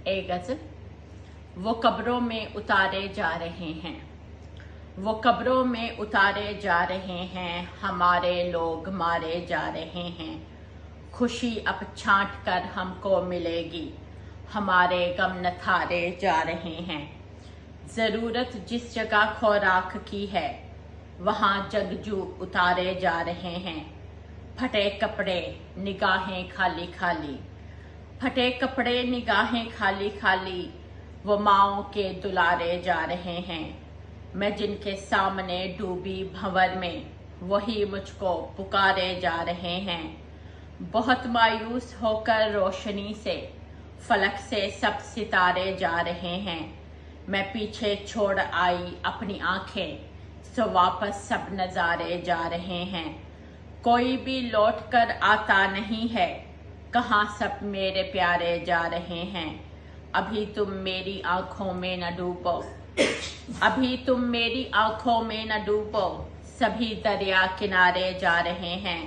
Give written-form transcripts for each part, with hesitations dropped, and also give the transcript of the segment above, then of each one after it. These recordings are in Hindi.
ए गज़ल। वो कब्रों में उतारे जा रहे हैं, वो कब्रों में उतारे जा रहे हैं, हमारे लोग मारे जा रहे हैं। खुशी अब छांट कर हमको मिलेगी, हमारे गम नथारे जा रहे हैं। ज़रूरत जिस जगह खुराक की है, वहाँ जंगजू उतारे जा रहे हैं। फटे कपड़े निगाहें खाली खाली, फटे कपड़े निगाहें खाली खाली, वो माओ के दुलारे जा रहे हैं। मैं जिनके सामने डूबी भंवर में, वही मुझको पुकारे जा रहे हैं। बहुत मायूस होकर रोशनी से, फलक से सब सितारे जा रहे हैं। मैं पीछे छोड़ आई अपनी आंखें, सो वापस सब नजारे जा रहे हैं। कोई भी लौट कर आता नहीं है, कहाँ सब मेरे प्यारे जा रहे हैं। अभी तुम मेरी आंखों में न डूबो, अभी तुम मेरी आंखों में न डूबो, सभी दरिया किनारे जा रहे हैं।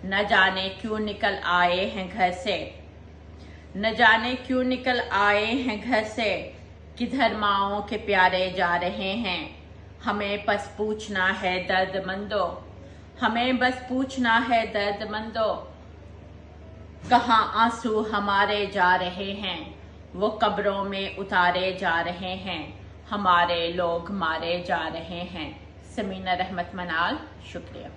न जाने क्यों निकल आए हैं घर से, न जाने क्यों निकल आए हैं घर से, किधर माओ के प्यारे जा रहे हैं। हमें बस पूछना है दर्दमंदो, हमें बस पूछना है दर्दमंदो, कहाँ आंसू हमारे जा रहे हैं। वो कब्रों में उतारे जा रहे हैं, हमारे लोग मारे जा रहे हैं। समीना रहमत मनाल, शुक्रिया।